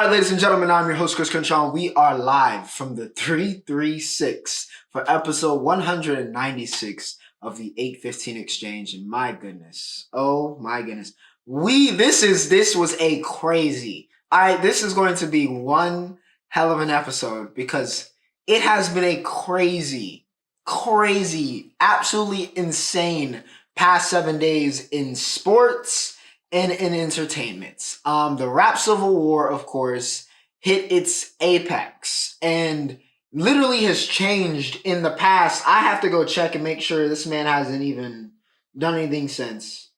All right, ladies and gentlemen, I'm your host, Chris Conchon. We are live from the 336 for episode 196 of the 815 Exchange. And my goodness, oh my goodness. This was a crazy. This is going to be one hell of an episode because it has been a crazy, absolutely insane past 7 days in sports and in entertainment. The rap civil war, of course, hit its apex and literally has changed in the past. I have to go check and make sure this man hasn't even done anything since.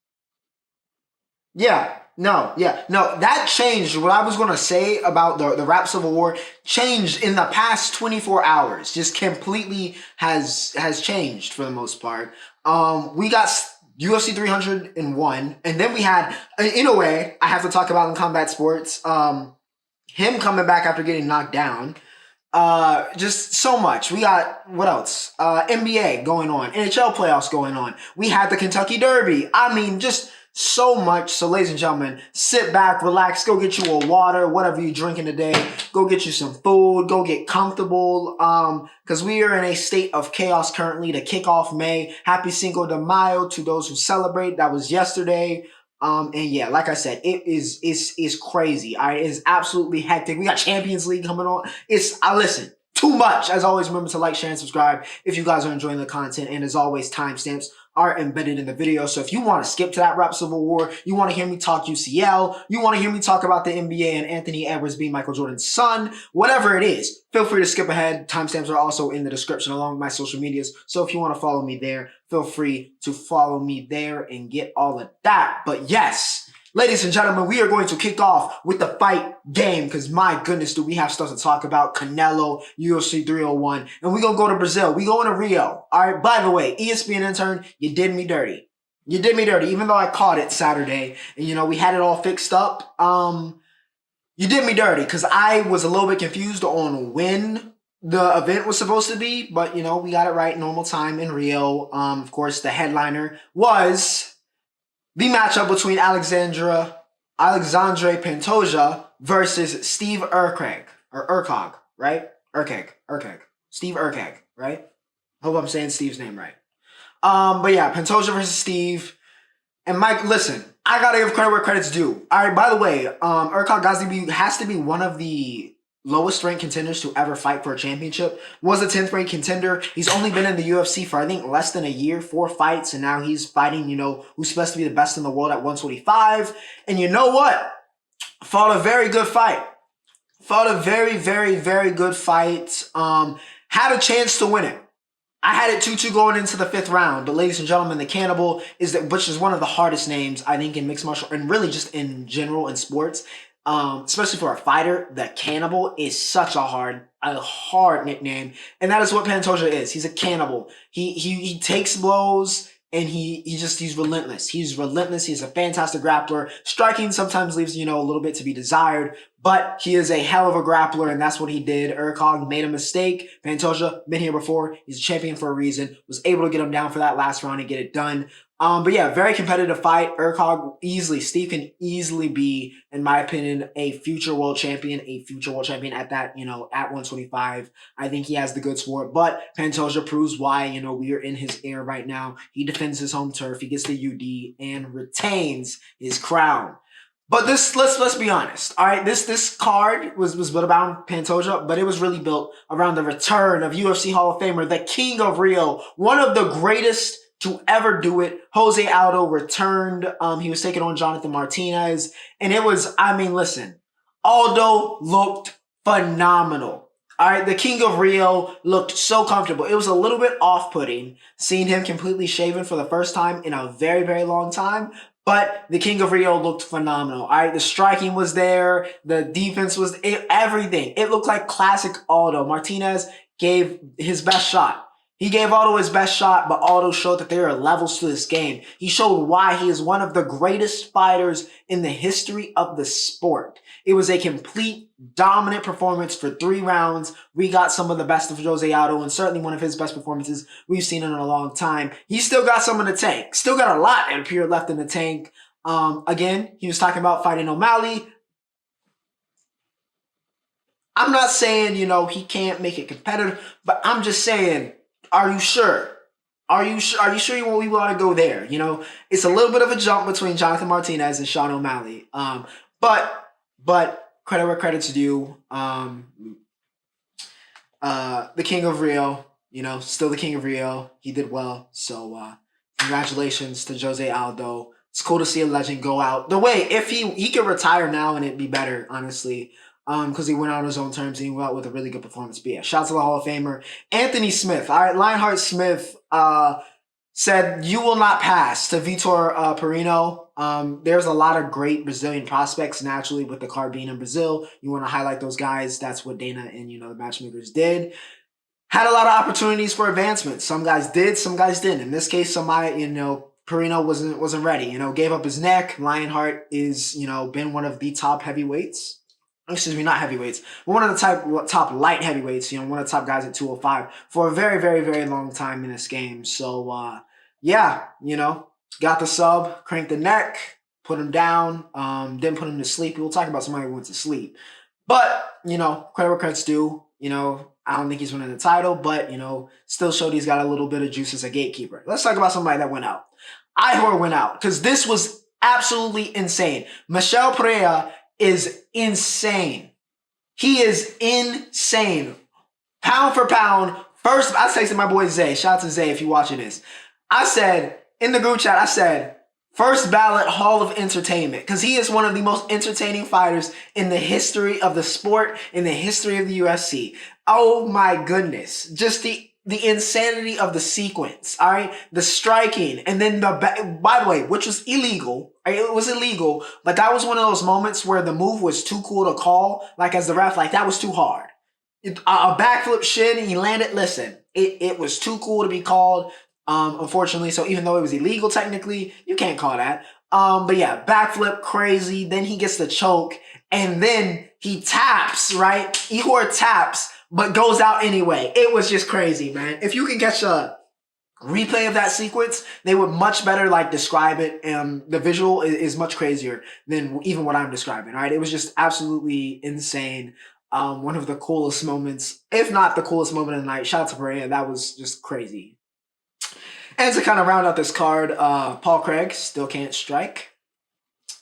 No, that changed. What I was going to say about the rap civil war changed in the past 24 hours. Just completely has changed for the most part. We got UFC 301, and then we had Inoue. I have to talk about in combat sports. Him coming back after getting knocked down. Just so much. We got, what else? NBA going on, NHL playoffs going on. We had the Kentucky Derby. I mean, just so much. So, ladies and gentlemen, sit back, relax, go get you a water, whatever you're drinking today. Go get you some food, go get comfortable. Because we are in a state of chaos currently to kick off May. Happy Cinco de Mayo to those who celebrate. That was yesterday. And yeah, like I said, it's crazy. All right, it's absolutely hectic. We got Champions League coming on. Listen, too much. As always, remember to like, share, and subscribe if you guys are enjoying the content. And as always, timestamps are embedded in the video. So if you want to skip to that rap civil war, you want to hear me talk UCL, you want to hear me talk about the NBA and Anthony Edwards being Michael Jordan's son, whatever it is, feel free to skip ahead. Timestamps are also in the description along with my social medias. So if you want to follow me there, feel free to follow me there and get all of that. But yes, ladies and gentlemen, we are going to kick off with the fight game because my goodness, do we have stuff to talk about. Canelo, UFC 301, and we're going to go to Brazil. We going to Rio. All right, by the way, ESPN intern, you did me dirty. You did me dirty, even though I caught it Saturday and, we had it all fixed up. You did me dirty because I was a little bit confused on when the event was supposed to be, but, we got it right, normal time in Rio. Of course, the headliner was the matchup between Alexandre Pantoja versus Steve Urkog, right? Urkeg. Steve Urkeg, right? Hope I'm saying Steve's name right. But yeah, Pantoja versus Steve. And Mike, listen, I gotta give credit where credit's due. All right, by the way, Urkog has to be one of the lowest ranked contenders to ever fight for a championship. Was a 10th ranked contender. He's only been in the UFC for, I think, less than a year, 4 fights, and now he's fighting, who's supposed to be the best in the world at 125. And you know what? Fought a very good fight. Fought a very, very, very good fight. Had a chance to win it. I had it 2-2 going into the 5th round. But ladies and gentlemen, the Cannibal which is one of the hardest names, I think, in mixed martial and really just in general in sports. Especially for a fighter, the Cannibal is such a hard nickname, and that is what Pantoja is. He's a cannibal. He takes blows, and he's relentless. He's relentless. He's a fantastic grappler. Striking sometimes leaves a little bit to be desired, but he is a hell of a grappler, and that's what he did. Urkog made a mistake. Pantoja been here before. He's a champion for a reason. Was able to get him down for that last round and get it done. But yeah, very competitive fight. Steve can easily be, in my opinion, a future world champion at that, at 125. I think he has the goods for it. But Pantoja proves why, we are in his era right now. He defends his home turf. He gets the UD and retains his crown. But let's be honest. All right, this card was built around Pantoja, but it was really built around the return of UFC Hall of Famer, the King of Rio, one of the greatest to ever do it. Jose Aldo returned. He was taking on Jonathan Martinez. And it was, listen, Aldo looked phenomenal. All right, the King of Rio looked so comfortable. It was a little bit off-putting seeing him completely shaven for the first time in a very, very long time. But the King of Rio looked phenomenal. All right, the striking was there. The defense was everything. It looked like classic Aldo. Martinez gave his best shot. He gave Aldo his best shot, but Aldo showed that there are levels to this game. He showed why he is one of the greatest fighters in the history of the sport. It was a complete dominant performance for 3 rounds. We got some of the best of Jose Aldo, and certainly one of his best performances we've seen in a long time. He still got some in the tank. Still got a lot, it appeared, left in the tank. Again, he was talking about fighting O'Malley. I'm not saying, he can't make it competitive, but I'm just saying, are you sure? Are you sure we want to go there? It's a little bit of a jump between Jonathan Martinez and Sean O'Malley. But credit where credit's due. The King of Rio, still the King of Rio. He did well. So congratulations to Jose Aldo. It's cool to see a legend go out. The way, if he could retire now and it'd be better, honestly. Because he went out on his own terms and he went out with a really good performance. But yeah, shout out to the Hall of Famer. Anthony Smith. All right, Lionheart Smith said, "You will not pass" to Vitor Perino. There's a lot of great Brazilian prospects naturally with the card being in Brazil. You want to highlight those guys. That's what Dana and, the matchmakers did. Had a lot of opportunities for advancement. Some guys did, some guys didn't. In this case, somebody, Perino wasn't ready. Gave up his neck. Lionheart is, been one of the top heavyweights. Excuse me, not heavyweights. One of the top light heavyweights. One of the top guys at 205 for a very, very, very long time in this game. So, yeah, got the sub, cranked the neck, put him down, didn't put him to sleep. We'll talk about somebody who went to sleep. But, credit where credit's due. I don't think he's winning the title, but, still showed he's got a little bit of juice as a gatekeeper. Let's talk about somebody that went out. Ihor went out because this was absolutely insane. Michel Pereira is insane. He is insane. Pound for pound. First, I texted my boy Zay. Shout out to Zay if you're watching this. I said, in the group chat, first ballot Hall of Entertainment, because he is one of the most entertaining fighters in the history of the sport, in the history of the UFC. Oh my goodness. Just the insanity of the sequence, all right? The striking, and then by the way, which was illegal. It was illegal, but that was one of those moments where the move was too cool to call, like as the ref, like that was too hard. A backflip shin, he landed, listen, it was too cool to be called. Unfortunately, so even though it was illegal technically, you can't call that. But yeah, backflip, crazy. Then he gets the choke, and then he taps, right? Ihor taps, but goes out anyway. It was just crazy, man. If you can catch a replay of that sequence, they would much better describe it. The visual is much crazier than even what I'm describing. All right, it was just absolutely insane. One of the coolest moments, if not the coolest moment of the night. Shout out to Pereira. That was just crazy. And to kind of round out this card, Paul Craig still can't strike.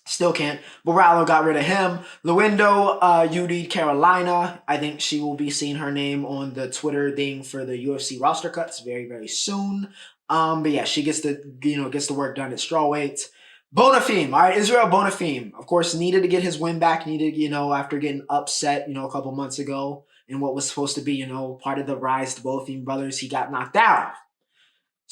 Still can't. Borrallo got rid of him. Luendo, UD Carolina. I think she will be seeing her name on the Twitter thing for the UFC roster cuts very, very soon. But yeah, she gets the work done at strawweight. Bonifim, all right, Israel Bonifim, of course, needed to get his win back. Needed, after getting upset, a couple months ago in what was supposed to be, part of the rise to Bonifim brothers, he got knocked out.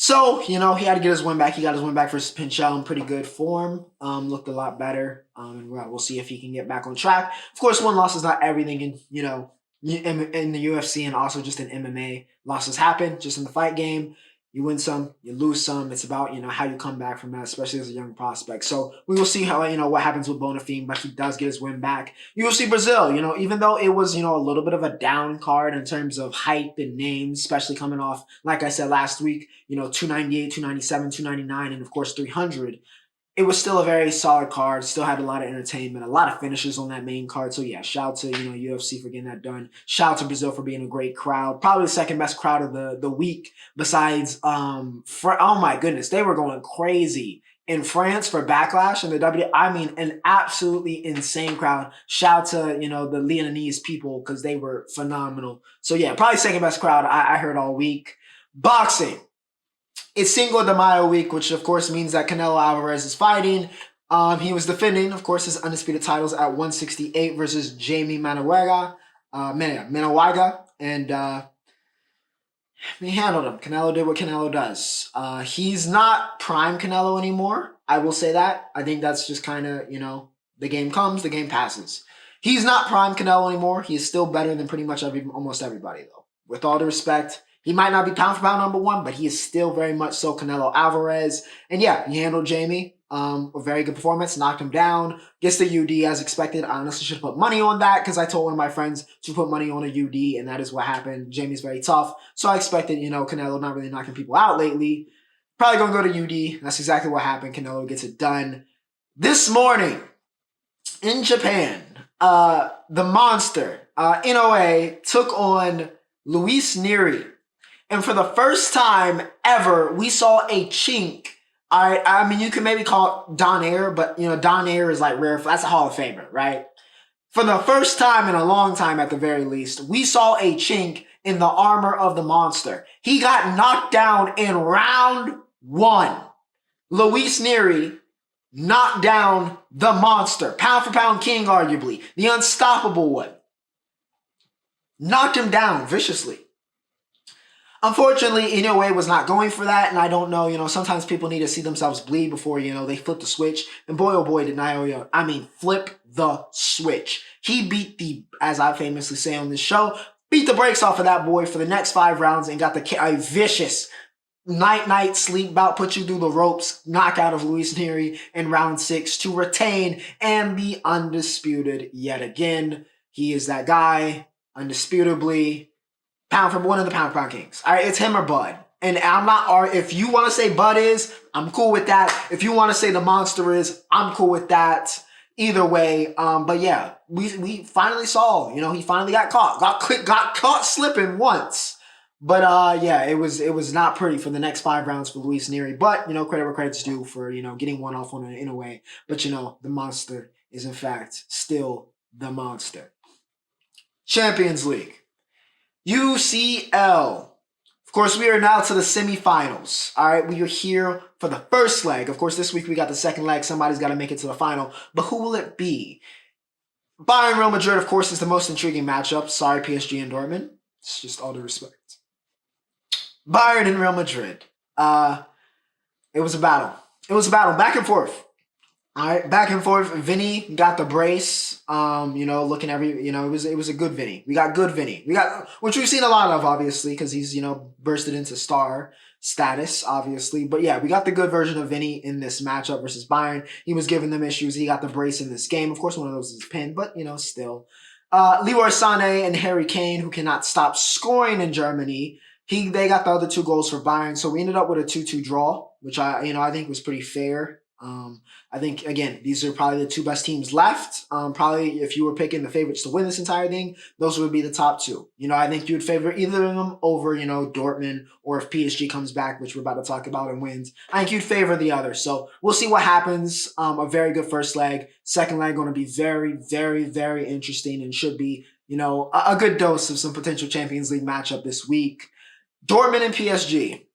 So, he had to get his win back. He got his win back versus Pinchel in pretty good form. Looked a lot better. And we'll see if he can get back on track. Of course, one loss is not everything in the UFC and also just in MMA. Losses happen just in the fight game. You win some, you lose some. It's about, how you come back from that, especially as a young prospect. So we will see how, what happens with Bonifim, but he does get his win back. UFC Brazil, even though it was, a little bit of a down card in terms of hype and names, especially coming off, like I said last week, 298, 297, 299, and of course 300. It was still a very solid card. Still had a lot of entertainment, a lot of finishes on that main card. So yeah, shout out to UFC for getting that done. Shout out to Brazil for being a great crowd. Probably the second best crowd of the week. Besides, oh my goodness, they were going crazy in France for Backlash and the I mean, an absolutely insane crowd. Shout out to the Leonese people because they were phenomenal. So yeah, probably second best crowd I heard all week. Boxing. It's Cinco de Mayo week, which of course means that Canelo Alvarez is fighting. He was defending, of course, his undisputed titles at 168 versus Jamie Manuega. And he handled him. Canelo did what Canelo does. He's not prime Canelo anymore. I will say that. I think that's just kind of, the game comes, the game passes. He's not prime Canelo anymore. He is still better than pretty much almost everybody, though. With all the respect, he might not be pound for pound number one, but he is still very much so Canelo Alvarez. And yeah, he handled Jamie. A very good performance, knocked him down, gets the UD as expected. I honestly should have put money on that because I told one of my friends to put money on a UD, and that is what happened. Jamie's very tough. So I expected, Canelo not really knocking people out lately. Probably going to go to UD. That's exactly what happened. Canelo gets it done. This morning in Japan, the monster, Inoue took on Luis Neri. And for the first time ever, we saw a chink. I mean, you can maybe call it Don Air, but, Don Air is like rare. That's a Hall of Famer, right? For the first time in a long time, at the very least, we saw a chink in the armor of the monster. He got knocked down in round 1. Luis Neri knocked down the monster, pound for pound king, arguably, the unstoppable one. Knocked him down viciously. Unfortunately, Inoue was not going for that, and I don't know, sometimes people need to see themselves bleed before, they flip the switch. And boy, oh boy, did Naoya, flip the switch. He beat as I famously say on this show, beat the brakes off of that boy for the next 5 rounds and got a vicious night sleep bout, put you through the ropes, knockout of Luis Neri in round 6 to retain and be undisputed yet again. He is that guy, undisputably. One of the pound for pound kings. All right, it's him or Bud. And I'm not, if you want to say Bud is, I'm cool with that. If you want to say the monster is, I'm cool with that. Either way, but yeah, we finally saw, he finally got caught slipping once. But yeah, it was not pretty for the next 5 rounds for Luis Neri. But, credit where credit's due for, getting one off on it in a way. But, the monster is in fact still the monster. Champions League. UCL. Of course, we are now to the semifinals. All right, we are here for the first leg. Of course, this week we got the second leg. Somebody's got to make it to the final. But who will it be? Bayern Real Madrid, of course, is the most intriguing matchup. Sorry, PSG and Dortmund. It's just all due respect. Bayern and Real Madrid. It was a battle. Back and forth. All right, back and forth. Vinny got the brace. Looking it was a good Vinny. We got good Vinny. Which we've seen a lot of, obviously, because he's, bursted into star status, obviously. But yeah, we got the good version of Vinny in this matchup versus Bayern. He was giving them issues. He got the brace in this game. Of course, one of those is pinned, but, still. Leroy Sané and Harry Kane, who cannot stop scoring in Germany. They got the other 2 goals for Bayern. So we ended up with a 2-2 draw, which I think was pretty fair. I think, again, these are probably the 2 best teams left. Probably if you were picking the favorites to win this entire thing, those would be the top 2. I think you would favor either of them over, Dortmund, or if PSG comes back, which we're about to talk about, and wins, I think you'd favor the other. So we'll see what happens. A very good first leg. Second leg going to be very, very, very interesting and should be, a good dose of some potential Champions League matchup this week. Dortmund and PSG.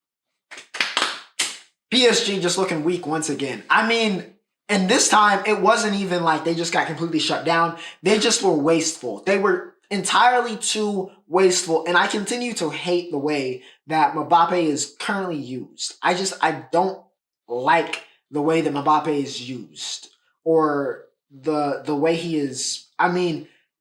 PSG just looking weak once again. And this time, it wasn't even like they just got completely shut down. They just were wasteful. They were entirely too wasteful. And I continue to hate the way that Mbappe is currently used. I don't like the way that Mbappe is used. Or the way he is.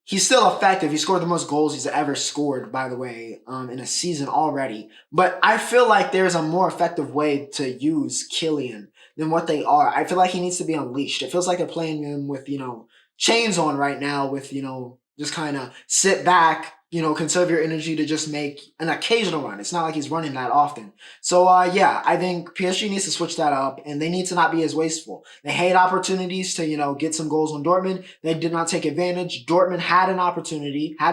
He's still effective. He scored the most goals he's ever scored, by the way, in a season already. But I feel like there's a more effective way to use Kylian than what they are. I feel like he needs to be unleashed. It feels like they're playing him with, chains on right now with, just kind of sit back, conserve your energy to just make an occasional run. It's not like he's running that often. So, yeah, I think PSG needs to switch that up, and they need to not be as wasteful. They had opportunities to, get some goals on Dortmund. They did not take advantage. Dortmund had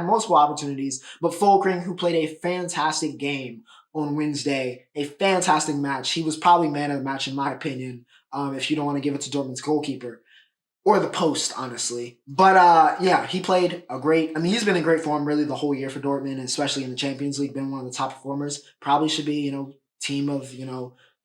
multiple opportunities, but Fulkring, who played a fantastic game on Wednesday, a fantastic match. He was probably man of the match, in my opinion, if you don't want to give it to Dortmund's goalkeeper. Or the post, honestly. But, yeah, he played he's been in great form really the whole year for Dortmund, especially in the Champions League, been one of the top performers. Probably should be, team of,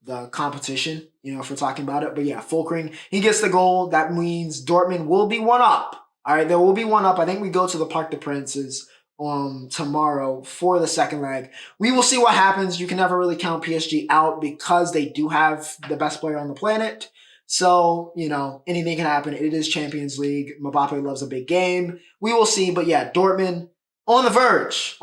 the competition, if we're talking about it. But yeah, Fulkring, he gets the goal. That means Dortmund will be 1 up. All right, there will be 1 up. I think we go to the Parc des Princes tomorrow for the second leg. We will see what happens. You can never really count PSG out because they do have the best player on the planet. So, anything can happen. It is Champions League. Mbappe loves a big game. We will see. But yeah, Dortmund on the verge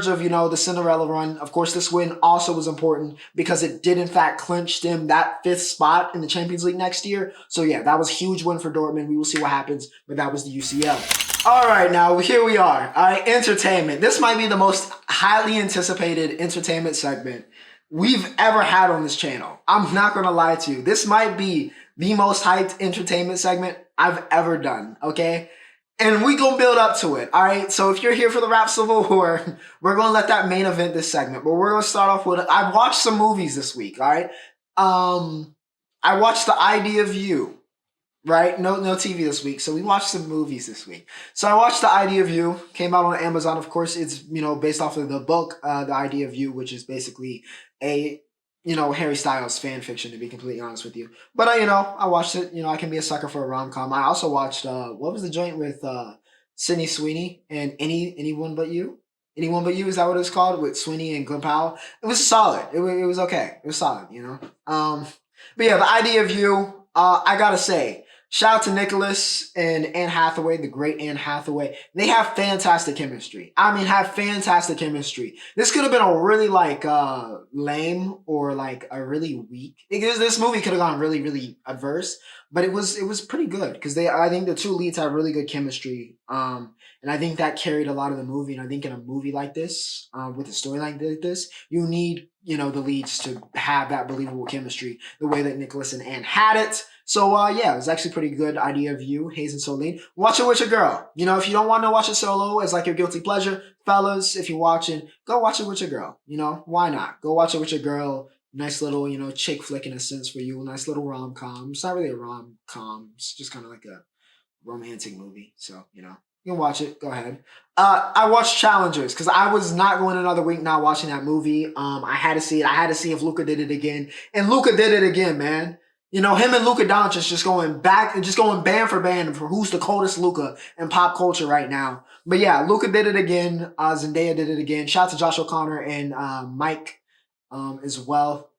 of, the Cinderella run. Of course, this win also was important because it did, in fact, clinch them that 5th spot in the Champions League next year. So yeah, that was a huge win for Dortmund. We will see what happens, but that was the UCL. All right, now here we are. All right, entertainment. This might be the most highly anticipated entertainment segment we've ever had on this channel. I'm not going to lie to you. This might be the most hyped entertainment segment I've ever done, okay? And we gonna build up to it, all right? So if you're here for the rap civil war, we're gonna let that main event this segment. But we're gonna start off with, I watched some movies this week, all right? I watched The Idea of You, right? No TV this week, so we watched some movies this week. So I watched The Idea of You, came out on Amazon. Of course, it's based off of the book, The Idea of You, which is basically a Harry Styles fan fiction, to be completely honest with you. But I watched it. I can be a sucker for a rom com. I also watched what was the joint with Sydney Sweeney and Anyone But You. Anyone But You, is that what it's called, with Sweeney and Glen Powell? It was solid. It was okay. It was solid. But yeah, The Idea of You. I gotta say, shout out to Nicholas and Anne Hathaway, the great Anne Hathaway. They have fantastic chemistry. I mean, have fantastic chemistry. This could have been a really lame or a really weak. This movie could have gone really, really adverse, but it was pretty good because I think the two leads have really good chemistry. And I think that carried a lot of the movie. And I think in a movie like this, with a story like this, you need the leads to have that believable chemistry the way that Nicholas and Anne had it. So yeah, it was actually pretty good. Idea of You, Hayes and Solene. Watch it with your girl. If you don't want to watch it solo as your guilty pleasure, fellas, if you're watching, go watch it with your girl. Why not? Go watch it with your girl. Nice little, chick flick in a sense for you. Nice little rom-com. It's not really a rom-com. It's just kind of like a romantic movie. So, you can watch it. Go ahead. I watched Challengers because I was not going another week not watching that movie. I had to see it. I had to see if Luka did it again. And Luka did it again, man. Him and Luka Doncic just going back and just going band for band for who's the coldest Luka in pop culture right now. But yeah, Luka did it again. Zendaya did it again. Shout out to Josh O'Connor and Mike as well.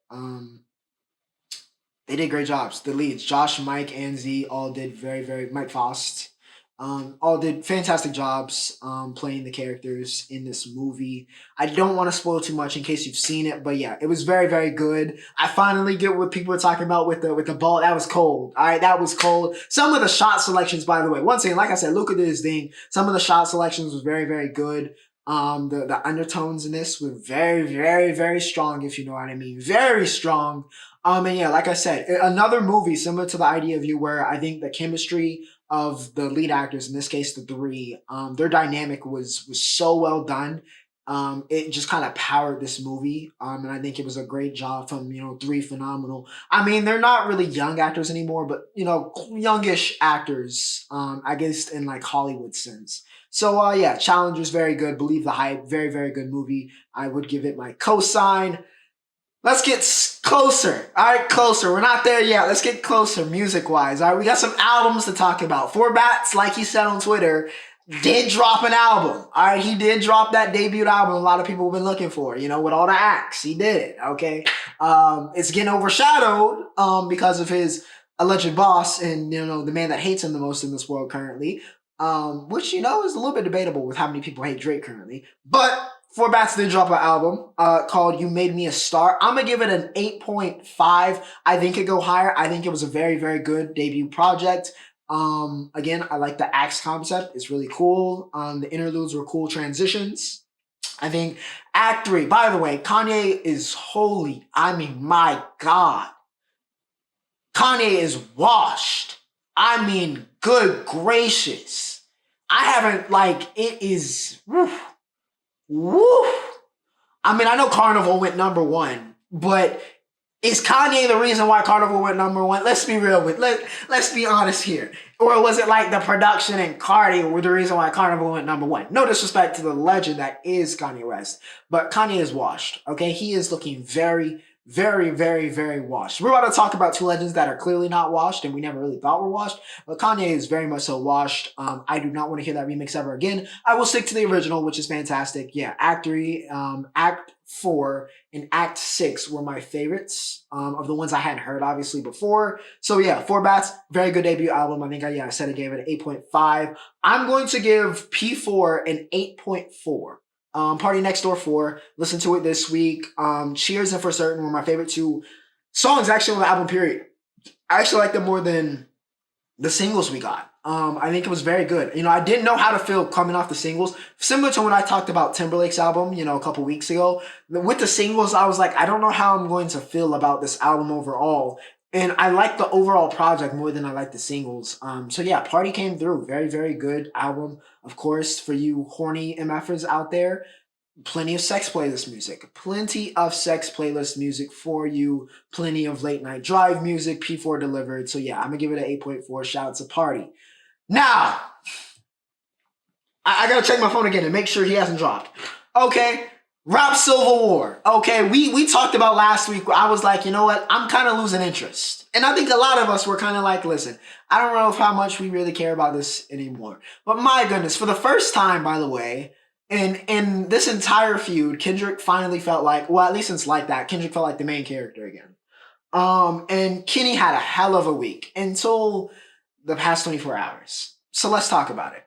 They did great jobs. The leads, Josh, Mike, and Z, all did very, very, Mike Faust, all did fantastic jobs playing the characters in this movie. I don't want to spoil too much in case you've seen it, but yeah, it was very, very good. I finally get what people were talking about with the ball. That was cold. All right, that was cold. Some of the shot selections, by the way, once again, like I said, Luka did his thing. Some of the shot selections was very, very good. The undertones in this were very, very, very strong, if you know what I mean. Very strong. And yeah, like I said, another movie similar to The Idea of You, where I think the chemistry of the lead actors, in this case the three, their dynamic was so well done. It just kind of powered this movie. And I think it was a great job from, three phenomenal. I mean, they're not really young actors anymore, but, youngish actors, I guess in Hollywood sense. So, yeah, Challengers, very good. Believe the Hype, very, very good movie. I would give it my cosign. Let's get closer. All right, closer. We're not there yet. Let's get closer music-wise. All right, we got some albums to talk about. Four Bats, like he said on Twitter, did drop an album. All right, he did drop that debut album a lot of people have been looking for, with all the acts. He did it, okay? It's getting overshadowed because of his alleged boss and, the man that hates him the most in this world currently, which, is a little bit debatable with how many people hate Drake currently. But Four Bats did drop an album called You Made Me a Star. I'm going to give it an 8.5. I think it could go higher. I think it was a very, very good debut project. Again, I like the axe concept. It's really cool. The interludes were cool transitions. I think Act 3, by the way, Kanye is holy. I mean, my God. Kanye is washed. I mean, good gracious. I haven't, it is... Woo! I mean, I know Carnival went number one, but is Kanye the reason why Carnival went number one? Let's be real let's be honest here. Or was it the production and Cardi were the reason why Carnival went number one? No disrespect to the legend that is Kanye West, but Kanye is washed, okay? He is looking very, very, very, very washed. We're about to talk about two legends that are clearly not washed and we never really thought were washed, but Kanye is very much so washed. I do not want to hear that remix ever again. I will stick to the original, which is fantastic. Yeah, Act 3, Act 4, and Act 6 were my favorites of the ones I hadn't heard, obviously, before. So yeah, Four Bats, very good debut album. I think I said I gave it an 8.5. I'm going to give P4 an 8.4. PartyNextDoor 4. Listen to it this week. Cheers and For Certain were my favorite two songs actually on the album, period. I actually like them more than the singles we got. I think it was very good. I didn't know how to feel coming off the singles. Similar to when I talked about Timberlake's album, a couple weeks ago. With the singles, I was like, I don't know how I'm going to feel about this album overall. And I like the overall project more than I like the singles. So yeah, Party came through. Very, very good album. Of course, for you horny MFers out there, plenty of sex playlist music. Plenty of sex playlist music for you. Plenty of late night drive music, P4 delivered. So yeah, I'm gonna give it an 8.4. Shout out to Party. Now, I gotta check my phone again and make sure he hasn't dropped. Okay, Rap Civil War. Okay, we talked about last week. I was like, you know what? I'm kind of losing interest. And I think a lot of us were kind of like, listen, I don't know how much we really care about this anymore. But my goodness, for the first time, by the way, in this entire feud, Kendrick finally felt like, well, at least since like that, Kendrick felt like the main character again. And Kenny had a hell of a week until the past 24 hours. So let's talk about it.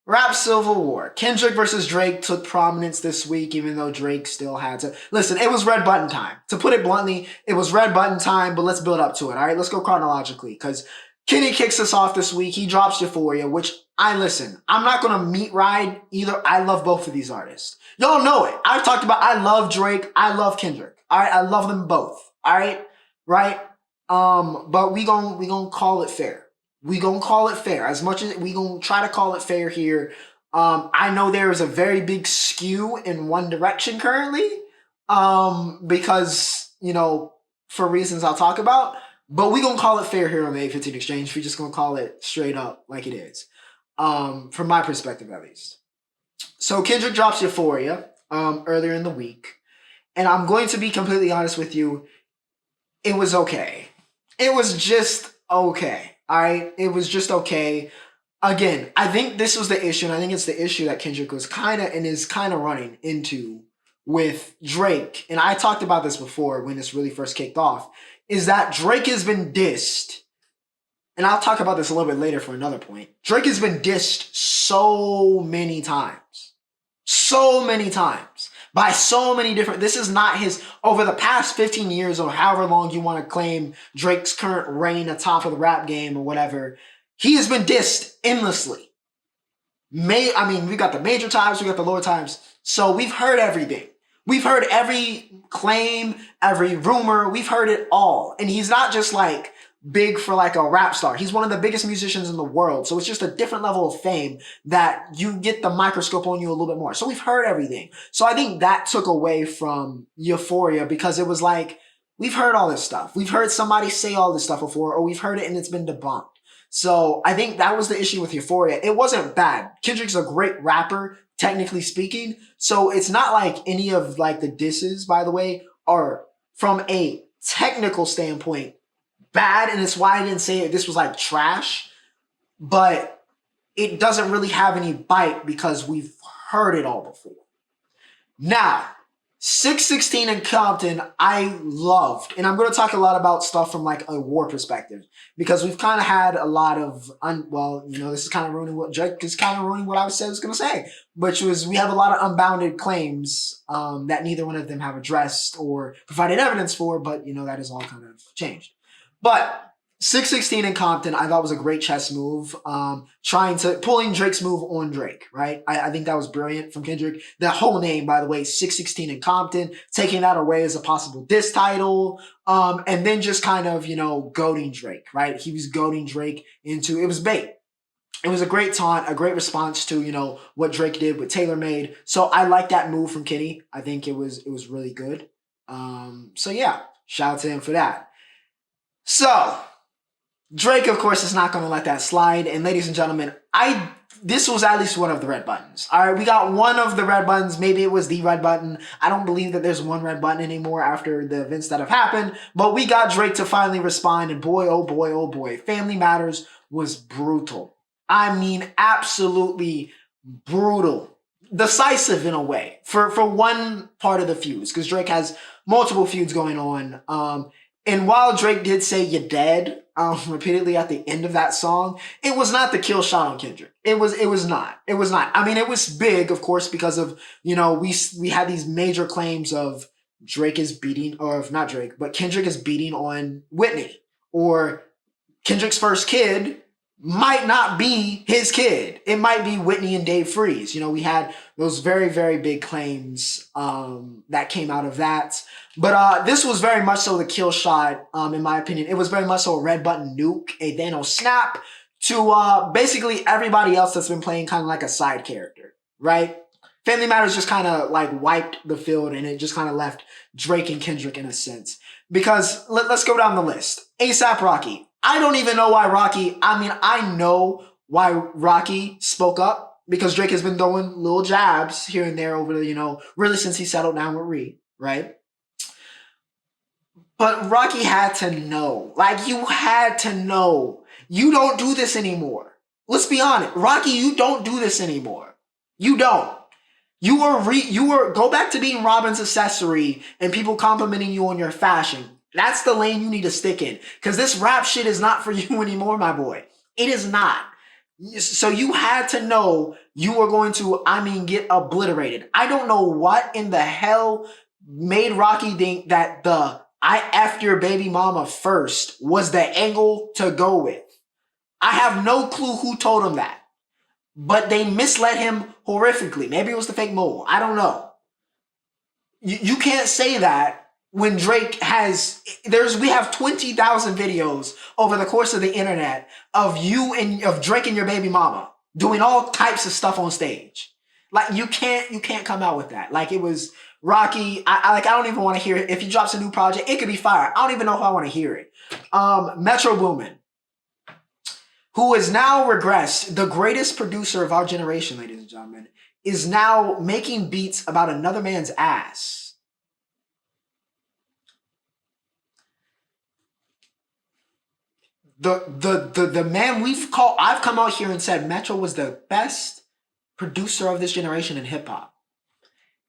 Rap Civil War. Kendrick versus Drake took prominence this week, even though Drake still had to. Listen, it was red button time. To put it bluntly, it was red button time, but let's build up to it, all right? Let's go chronologically, because Kenny kicks us off this week. He drops Euphoria, which I'm not going to meat ride either. I love both of these artists. Y'all know it. I've talked about, I love Drake. I love Kendrick. All right? I love them both. All right? Right? But we gonna call it fair. We gonna call it fair. As much as we gonna try to call it fair here. I know there is a very big skew in one direction currently. Because, for reasons I'll talk about. But we gonna call it fair here on the 815 Exchange. We just gonna call it straight up like it is. From my perspective at least. So Kendrick drops Euphoria earlier in the week. And I'm going to be completely honest with you. It was okay. It was just okay. All right? It was just okay. Again, I think this was the issue, and I think it's the issue that Kendrick was is kind of running into with Drake. And I talked about this before when this really first kicked off, is that Drake has been dissed. And I'll talk about this a little bit later for another point. Drake has been dissed so many times. So many times. By so many different, this is not his, over the past 15 years or however long you want to claim Drake's current reign atop of the rap game or whatever, he has been dissed endlessly. We got the major times, we got the lower times, so we've heard everything. We've heard every claim, every rumor, we've heard it all. And he's not just like big for like a rap star. He's one of the biggest musicians in the world. So it's just a different level of fame that you get the microscope on you a little bit more. So we've heard everything. So I think that took away from Euphoria because it was like, we've heard all this stuff. We've heard somebody say all this stuff before, or we've heard it and it's been debunked. So I think that was the issue with Euphoria. It wasn't bad. Kendrick's a great rapper, technically speaking. So it's not like any of like the disses, by the way, are from a technical standpoint bad, and it's why I didn't say this was like trash, but it doesn't really have any bite because we've heard it all before. Now, 616 in Compton, I loved, and I'm going to talk a lot about stuff from like a war perspective because we've kind of had a lot of, this is kind of ruining what Drake is kind of ruining what I was going to say, which was we have a lot of unbounded claims that neither one of them have addressed or provided evidence for, but that has all kind of changed. But 616 in Compton, I thought was a great chess move. Pulling Drake's move on Drake, right? I think that was brilliant from Kendrick. That whole name, by the way, 616 in Compton, taking that away as a possible diss title. And then just kind of, goading Drake, right? He was goading Drake into, it was bait. It was a great taunt, a great response to, what Drake did with TaylorMade. So I like that move from Kenny. I think it was really good. So yeah, shout out to him for that. So, Drake, of course, is not going to let that slide. And ladies and gentlemen, this was at least one of the red buttons. All right, we got one of the red buttons. Maybe it was the red button. I don't believe that there's one red button anymore after the events that have happened. But we got Drake to finally respond. And boy, oh boy, oh boy. Family Matters was brutal. I mean, absolutely brutal. Decisive in a way for one part of the feuds. Because Drake has multiple feuds going on. And while Drake did say "you're dead" repeatedly at the end of that song, it was not the kill shot on Kendrick. It was not. It was not. I mean, it was big, of course, because of we had these major claims of Drake is beating, or if not Drake, but Kendrick is beating on Whitney, or Kendrick's first kid might not be his kid. It might be Whitney and Dave Freeze. You know, we had those very, very big claims that came out of that. But this was very much so the kill shot, in my opinion. It was very much so a red button nuke, a Thanos snap to basically everybody else that's been playing kind of like a side character, right? Family Matters just kind of like wiped the field and it just kind of left Drake and Kendrick in a sense. Because let's go down the list. A$AP Rocky. I don't even know why Rocky, I know why Rocky spoke up because Drake has been throwing little jabs here and there over the, really since he settled down with Reed, right? But Rocky had to know. Like, you had to know. You don't do this anymore. Let's be honest. Rocky, you don't do this anymore. You don't. You were go back to being Robin's accessory and people complimenting you on your fashion. That's the lane you need to stick in. Because this rap shit is not for you anymore, my boy. It is not. So you had to know you were going to, get obliterated. I don't know what in the hell made Rocky think that the I effed your baby mama first was the angle to go with. I have no clue who told him that. But they misled him horrifically. Maybe it was the fake mole. I don't know. You can't say that when Drake has, we have 20,000 videos over the course of the internet of of Drake and your baby mama doing all types of stuff on stage. Like, you can't come out with that. Like, it was Rocky. I don't even want to hear it. If he drops a new project, it could be fire. I don't even know if I want to hear it. Metro Boomin, who is now regressed, the greatest producer of our generation, ladies and gentlemen, is now making beats about another man's ass. The man I've come out here and said Metro was the best producer of this generation in hip hop.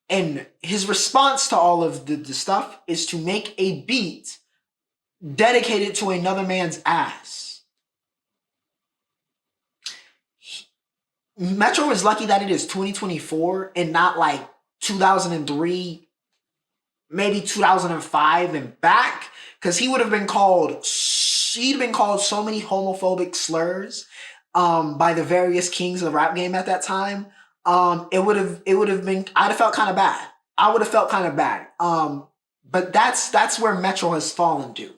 And his response to all of the stuff is to make a beat dedicated to another man's ass. Metro is lucky that it is 2024 and not like 2003, maybe 2005 and back, because he'd been called so many homophobic slurs by the various kings of the rap game at that time. It would have been, I'd have felt kind of bad. I would have felt kind of bad. But that's where Metro has fallen to.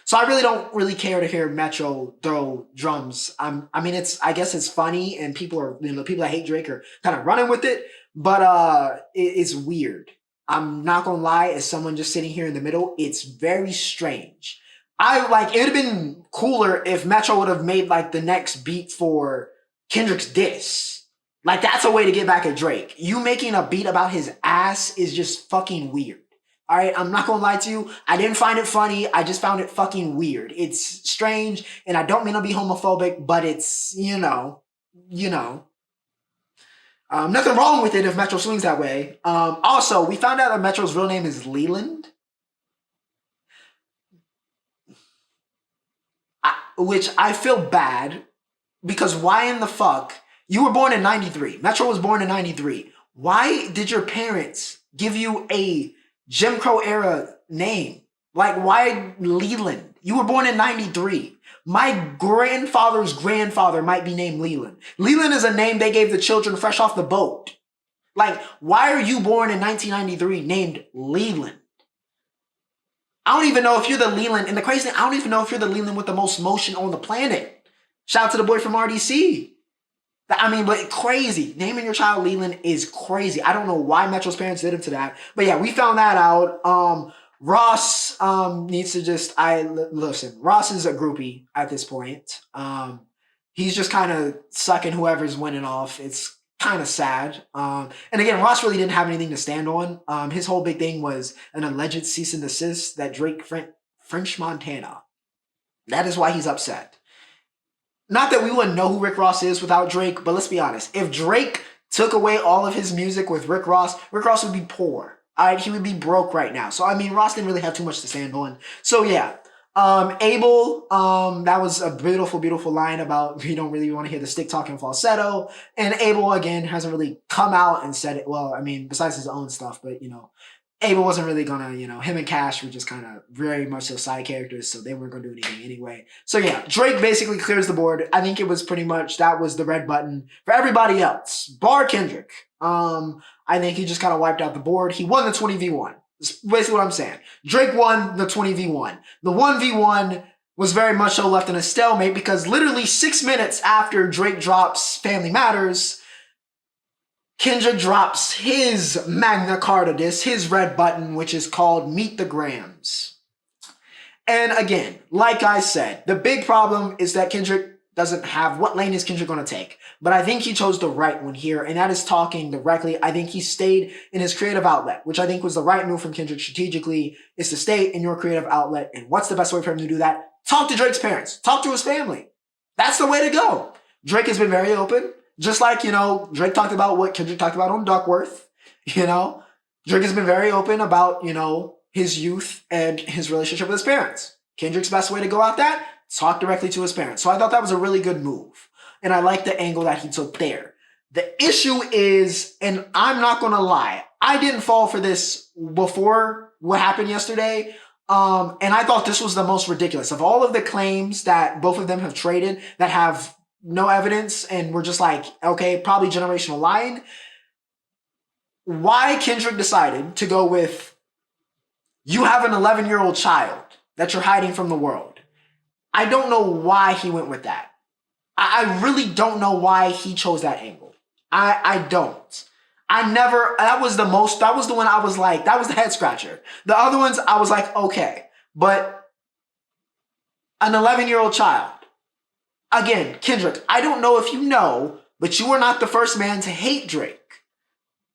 So I really don't really care to hear Metro throw drums. I guess it's funny and people that hate Drake are kind of running with it, but it's weird. I'm not gonna lie, as someone just sitting here in the middle, it's very strange. It would have been cooler if Metro would have made like the next beat for Kendrick's diss. Like, that's a way to get back at Drake. You making a beat about his ass is just fucking weird. All right, I'm not gonna lie to you. I didn't find it funny. I just found it fucking weird. It's strange, and I don't mean to be homophobic, but it's, nothing wrong with it if Metro swings that way. Also, we found out that Metro's real name is Leland. Which I feel bad, because why in the fuck? You were born in 93. Metro was born in 93. Why did your parents give you a Jim Crow era name? Like, why Leland? You were born in 93. My grandfather's grandfather might be named Leland. Leland is a name they gave the children fresh off the boat. Like, why are you born in 1993 named Leland? I don't even know if you're the Leland, and the crazy thing, I don't even know if you're the Leland with the most motion on the planet. Shout out to the boy from RDC. But crazy. Naming your child Leland is crazy. I don't know why Metro's parents did him to that. But yeah, we found that out. Ross needs to just, listen, Ross is a groupie at this point. He's just kind of sucking whoever's winning off. It's kind of sad. And again, Ross really didn't have anything to stand on. His whole big thing was an alleged cease and desist that Drake French Montana. That is why he's upset. Not that we wouldn't know who Rick Ross is without Drake, but let's be honest. If Drake took away all of his music with Rick Ross would be poor. All right, he would be broke right now. So, Ross didn't really have too much to stand on. So, yeah. Abel, that was a beautiful, beautiful line about you don't really want to hear the stick talking falsetto. And Abel, again, hasn't really come out and said it. Well, besides his own stuff, but, Abel wasn't really gonna, him and Cash were just kind of very much so side characters, so they weren't gonna do anything anyway. So yeah, Drake basically clears the board. I think it was pretty much that was the red button for everybody else, bar Kendrick. I think he just kind of wiped out the board. He won the 20v1. That's basically what I'm saying. Drake won the 20v1. The 1v1 was very much so left in a stalemate because literally 6 minutes after Drake drops Family Matters, Kendrick drops his Magna Carta disc, his red button, which is called Meet the Grams. And again, like I said, the big problem is that Kendrick doesn't have, what lane is Kendrick going to take? But I think he chose the right one here, and that is talking directly. I think he stayed in his creative outlet, which I think was the right move from Kendrick strategically, is to stay in your creative outlet. And what's the best way for him to do that? Talk to Drake's parents. Talk to his family. That's the way to go. Drake has been very open. Just like, Drake talked about what Kendrick talked about on Duckworth. Drake has been very open about, his youth and his relationship with his parents. Kendrick's best way to go out that, talk directly to his parents. So I thought that was a really good move. And I like the angle that he took there. The issue is, and I'm not going to lie, I didn't fall for this before what happened yesterday. And I thought this was the most ridiculous. Of all of the claims that both of them have traded that have no evidence and we're just like, okay, probably generational lying. Why Kendrick decided to go with, you have an 11-year-old child that you're hiding from the world. I don't know why he went with that. I really don't know why he chose that angle. I don't. That was the one I was like, that was the head scratcher. The other ones, I was like, okay, but an 11-year-old child. Again, Kendrick, I don't know if you know, but you are not the first man to hate Drake.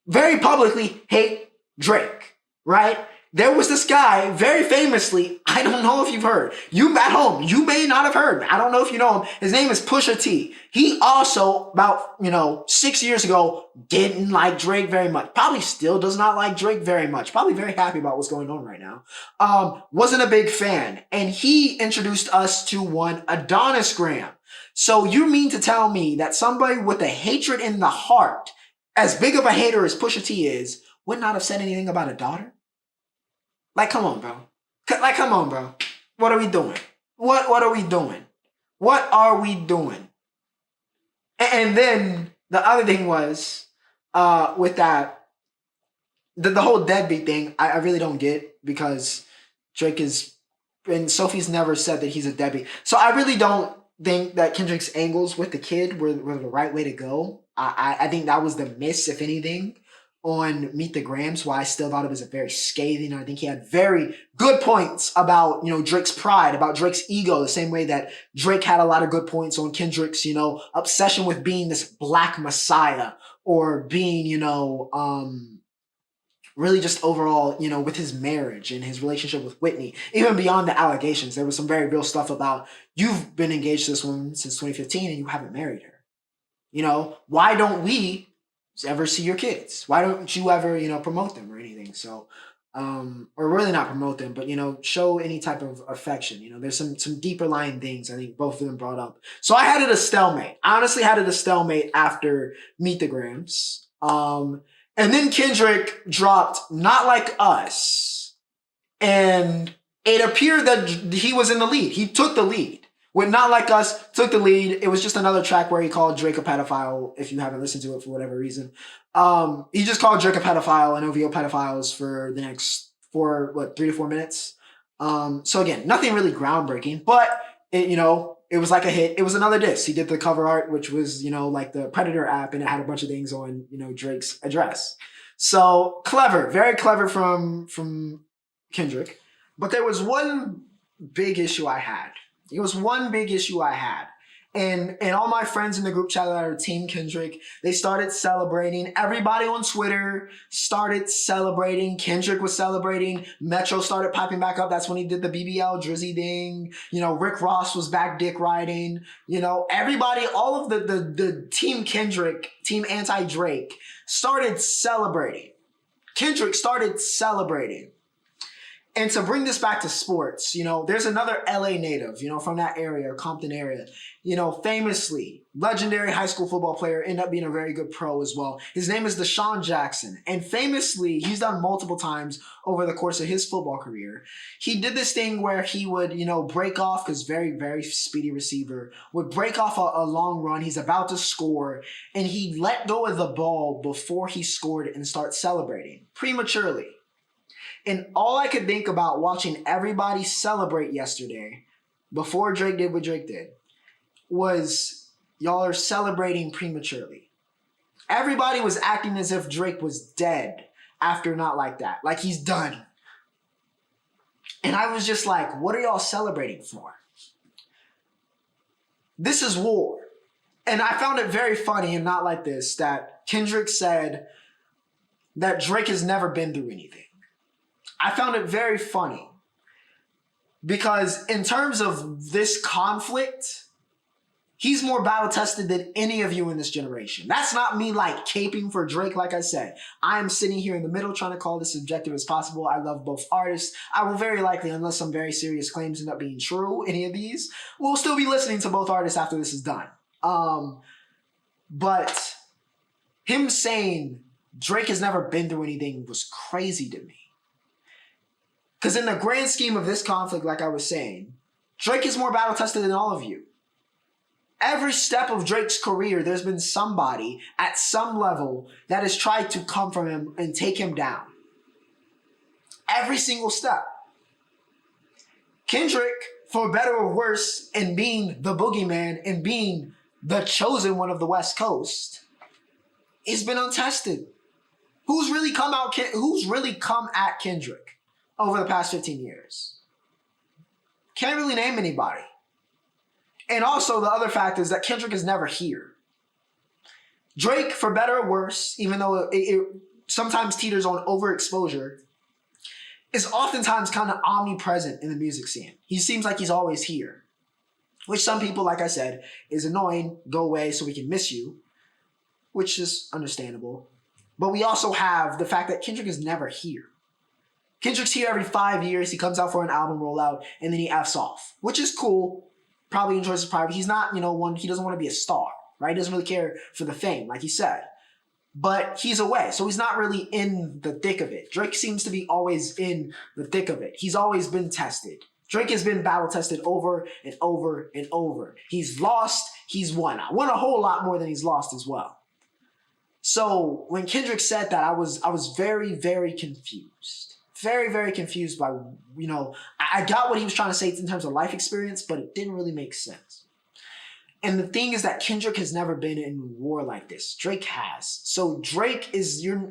Very publicly hate Drake, right? There was this guy, very famously, I don't know if you've heard. You at home, you may not have heard. I don't know if you know him. His name is Pusha T. He also, about, 6 years ago, didn't like Drake very much. Probably still does not like Drake very much. Probably very happy about what's going on right now. Wasn't a big fan. And he introduced us to one Adonis Graham. So you mean to tell me that somebody with a hatred in the heart, as big of a hater as Pusha T is, would not have said anything about a daughter? Like, come on, bro. Come on, bro. What are we doing? What are we doing? What are we doing? And then the other thing was, with that, the whole deadbeat thing, I really don't get because Drake and Sophie's never said that he's a deadbeat. So I really don't think that Kendrick's angles with the kid were the right way to go. I think that was the miss, if anything, on Meet the Grams, why I still thought it was a very scathing. I think he had very good points about, Drake's pride, about Drake's ego, the same way that Drake had a lot of good points on Kendrick's, obsession with being this black messiah or being, really just overall, with his marriage and his relationship with Whitney, even beyond the allegations, there was some very real stuff about, you've been engaged to this woman since 2015 and you haven't married her. Why don't we ever see your kids? Why don't you ever, promote them or anything? So, or really not promote them, but, show any type of affection. There's some deeper lying things I think both of them brought up. So I had it a stalemate. I honestly had it a stalemate after Meet the Grams. And then Kendrick dropped Not Like Us. And it appeared that he was in the lead. He took the lead. With Not Like Us, took the lead. It was just another track where he called Drake a pedophile, if you haven't listened to it for whatever reason. He just called Drake a pedophile and OVO pedophiles for the next 3 to 4 minutes. So again, nothing really groundbreaking, but it was like a hit. It was another diss. He did the cover art, which was, like the Predator app, and it had a bunch of things on, Drake's address. So clever, very clever from Kendrick. But there was one big issue I had. It was one big issue I had. And all my friends in the group chat that are Team Kendrick, they started celebrating. Everybody on Twitter started celebrating. Kendrick was celebrating. Metro started popping back up. That's when he did the BBL Drizzy thing. Rick Ross was back dick riding. Everybody, all of the Team Kendrick, Team Anti-Drake started celebrating. Kendrick started celebrating. And to bring this back to sports, there's another LA native, from that area, Compton area, famously legendary high school football player, ended up being a very good pro as well. His name is Deshaun Jackson. And famously, he's done multiple times over the course of his football career. He did this thing where he would, break off, because very, very speedy receiver, would break off a long run. He's about to score, and he let go of the ball before he scored and start celebrating prematurely. And all I could think about watching everybody celebrate yesterday, before Drake did what Drake did, was y'all are celebrating prematurely. Everybody was acting as if Drake was dead after not like that. Like he's done. And I was just like, what are y'all celebrating for? This is war. And I found it very funny and not like this that Kendrick said that Drake has never been through anything. I found it very funny because in terms of this conflict, he's more battle tested than any of you in this generation. That's not me like caping for Drake. Like I said, I'm sitting here in the middle trying to call this as objective as possible. I love both artists. I will very likely, unless some very serious claims end up being true, any of these, we'll still be listening to both artists after this is done. But him saying Drake has never been through anything was crazy to me. Because in the grand scheme of this conflict, like I was saying, Drake is more battle tested than all of you. Every step of Drake's career, there's been somebody at some level that has tried to come from him and take him down. Every single step. Kendrick, for better or worse, and being the boogeyman and being the chosen one of the West Coast, has been untested. Who's really come at Kendrick over the past 15 years? Can't really name anybody. And also the other fact is that Kendrick is never here. Drake, for better or worse, even though it sometimes teeters on overexposure, is oftentimes kind of omnipresent in the music scene. He seems like he's always here. Which some people, like I said, is annoying. Go away so we can miss you. Which is understandable. But we also have the fact that Kendrick is never here. Kendrick's here every 5 years. He comes out for an album rollout and then he F's off, which is cool. Probably enjoys his private. He's not, he doesn't want to be a star, right? He doesn't really care for the fame, like he said. But he's away, so he's not really in the thick of it. Drake seems to be always in the thick of it. He's always been tested. Drake has been battle tested over and over and over. He's lost, he's won. I won a whole lot more than he's lost as well. So when Kendrick said that, I was very, very confused. Very, very confused by, I got what he was trying to say in terms of life experience, but it didn't really make sense. And the thing is that Kendrick has never been in war like this. Drake has. So Drake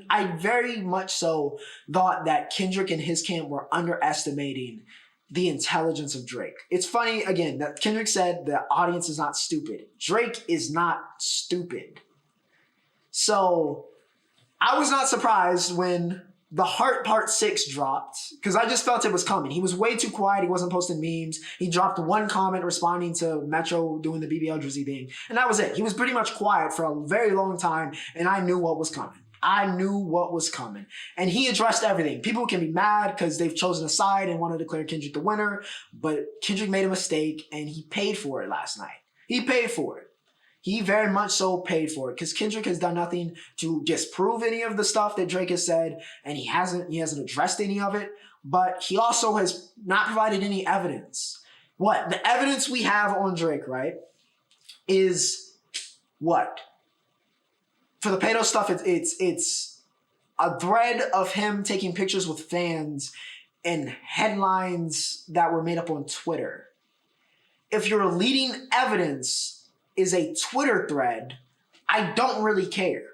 I very much so thought that Kendrick and his camp were underestimating the intelligence of Drake. It's funny, again, that Kendrick said the audience is not stupid. Drake is not stupid. So I was not surprised when The Heart Part 6 dropped, because I just felt it was coming. He was way too quiet. He wasn't posting memes. He dropped one comment responding to Metro doing the BBL Drizzy thing, and that was it. He was pretty much quiet for a very long time, and I knew what was coming. And he addressed everything. People can be mad because they've chosen a side and want to declare Kendrick the winner, but Kendrick made a mistake, and he paid for it last night. He paid for it. He very much so paid for it because Kendrick has done nothing to disprove any of the stuff that Drake has said, and he hasn't addressed any of it, but he also has not provided any evidence. What? The evidence we have on Drake, right, is what? For the pedo stuff, it's a thread of him taking pictures with fans and headlines that were made up on Twitter. If your leading evidence is a Twitter thread, I don't really care.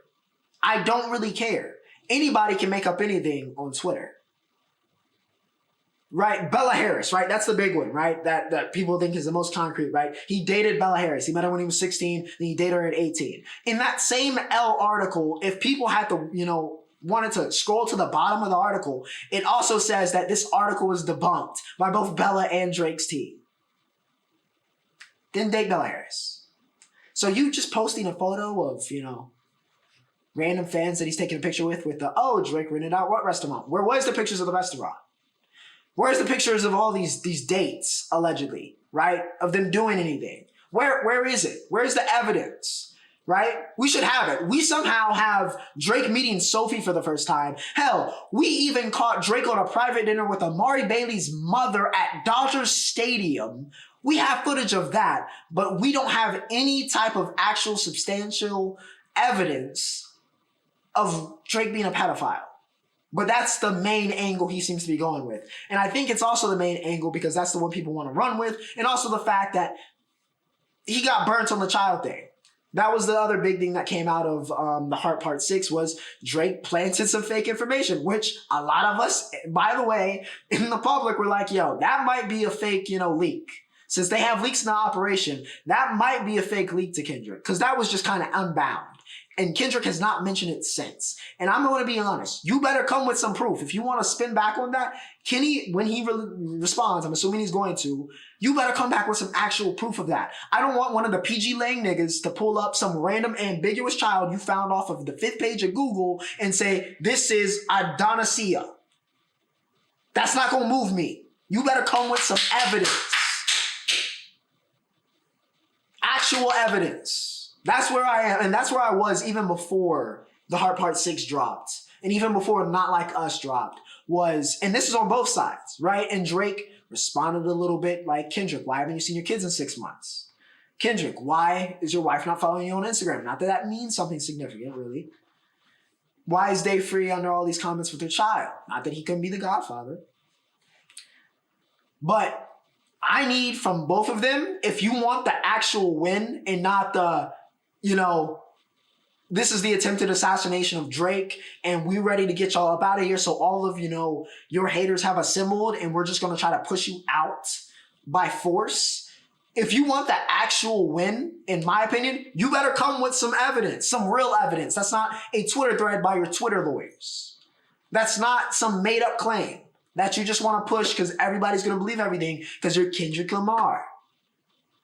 Anybody can make up anything on Twitter. Right? Bella Harris, right? That's the big one, right? That people think is the most concrete, right? He dated Bella Harris. He met her when he was 16, then he dated her at 18. In that same L article, if people had to, wanted to scroll to the bottom of the article, it also says that this article was debunked by both Bella and Drake's team. Didn't date Bella Harris. So you just posting a photo of, random fans that he's taking a picture with the, Drake rented out what restaurant? Where was the pictures of the restaurant? Where's the pictures of all these dates, allegedly, right? Of them doing anything? Where is it? Where's the evidence? Right? We should have it. We somehow have Drake meeting Sophie for the first time. Hell, we even caught Drake on a private dinner with Amari Bailey's mother at Dodger Stadium. We have footage of that, but we don't have any type of actual substantial evidence of Drake being a pedophile. But that's the main angle he seems to be going with. And I think it's also the main angle because that's the one people want to run with. And also the fact that he got burnt on the child thing. That was the other big thing that came out of the Heart Part 6 was Drake planted some fake information, which a lot of us, by the way, in the public were like, yo, that might be a fake, leak. Since they have leaks in the operation, that might be a fake leak to Kendrick because that was just kind of unbound. And Kendrick has not mentioned it since. And I'm going to be honest. You better come with some proof. If you want to spin back on that, Kenny, when he responds, I'm assuming he's going to, you better come back with some actual proof of that. I don't want one of the PG Lang niggas to pull up some random ambiguous child you found off of the 5th page of Google and say, this is Adonasia. That's not going to move me. You better come with some evidence. Actual evidence. That's where I am, and that's where I was even before the Heart Part 6 dropped, and even before Not Like Us dropped, and this is on both sides, right? And Drake responded a little bit like, Kendrick, why haven't you seen your kids in 6 months? Kendrick, why is your wife not following you on Instagram? Not that that means something significant, really. Why is Dave Free under all these comments with her child? Not that he couldn't be the godfather. But I need from both of them, if you want the actual win and not the, this is the attempted assassination of Drake and we're ready to get y'all up out of here so all of, your haters have assembled and we're just going to try to push you out by force. If you want the actual win, in my opinion, you better come with some evidence, some real evidence. That's not a Twitter thread by your Twitter lawyers. That's not some made up claim that you just want to push because everybody's going to believe everything because you're Kendrick Lamar.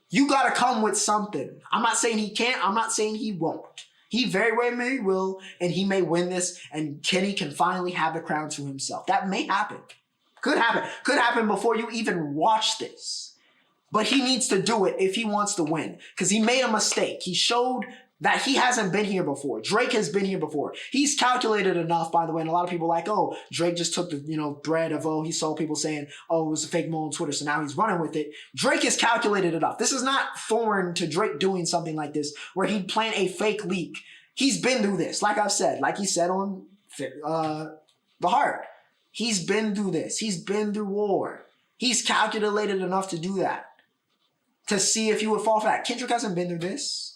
You got to come with something. I'm not saying he can't. I'm not saying he won't. He very well may will, and he may win this, and Kenny can finally have the crown to himself. That may happen. Could happen. Could happen before you even watch this. But he needs to do it if he wants to win because he made a mistake. He showed that he hasn't been here before. Drake has been here before. He's calculated enough, by the way, and a lot of people are like, oh, Drake just took the, thread of, he saw people saying, oh, it was a fake mo on Twitter, so now he's running with it. Drake has calculated enough. This is not foreign to Drake doing something like this where he'd plan a fake leak. He's been through this, like I've said, like he said on The Heart. He's been through this. He's been through war. He's calculated enough to do that, to see if you would fall for that. Kendrick hasn't been through this.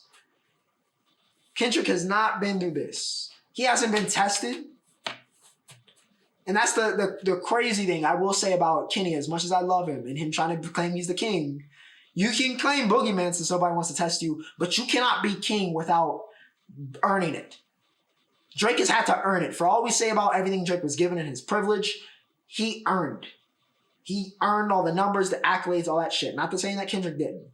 Kendrick has not been through this. He hasn't been tested. And that's the crazy thing I will say about Kenny, as much as I love him and him trying to claim he's the king. You can claim boogeyman since somebody wants to test you, but you cannot be king without earning it. Drake has had to earn it. For all we say about everything Drake was given in his privilege, he earned. He earned all the numbers, the accolades, all that shit. Not to say that Kendrick didn't.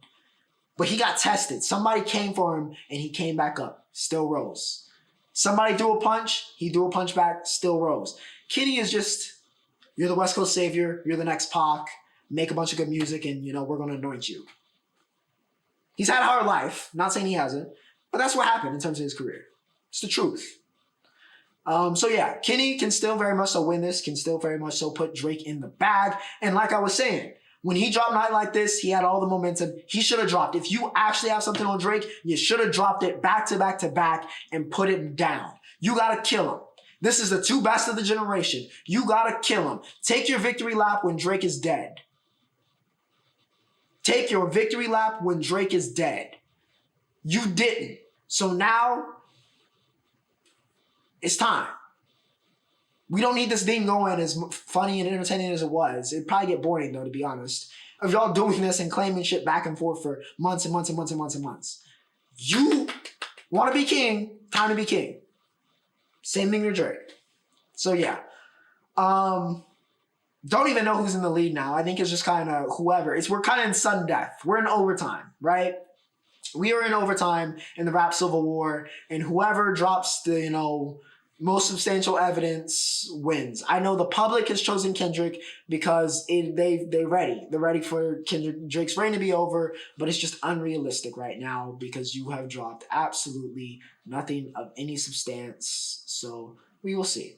But he got tested. Somebody came for him and he came back up. Still rose. Somebody threw a punch. He threw a punch back. Still rose. Kenny is just, you're the West Coast savior. You're the next Pac. Make a bunch of good music and, we're going to anoint you. He's had a hard life. Not saying he hasn't. But that's what happened in terms of his career. It's the truth. So yeah, Kenny can still very much so win this. Can still very much so put Drake in the bag. And like I was saying, when he dropped Night Like This, he had all the momentum. He should have dropped. If you actually have something on Drake, you should have dropped it back to back to back and put it down. You got to kill him. This is the two best of the generation. You got to kill him. Take your victory lap when Drake is dead. Take your victory lap when Drake is dead. You didn't. So now it's time. We don't need this thing going as funny and entertaining as it was. It'd probably get boring, though, to be honest. If y'all doing this and claiming shit back and forth for months and months and months and months and months. You want to be king, time to be king. Same thing to Drake. So, yeah. Don't even know who's in the lead now. I think it's just kind of whoever. We're kind of in sudden death. We're in overtime, right? We are in overtime in the rap civil war. And whoever drops the, most substantial evidence wins. I know the public has chosen Kendrick because they're ready. They're ready for Drake's reign to be over, but it's just unrealistic right now because you have dropped absolutely nothing of any substance. So we will see,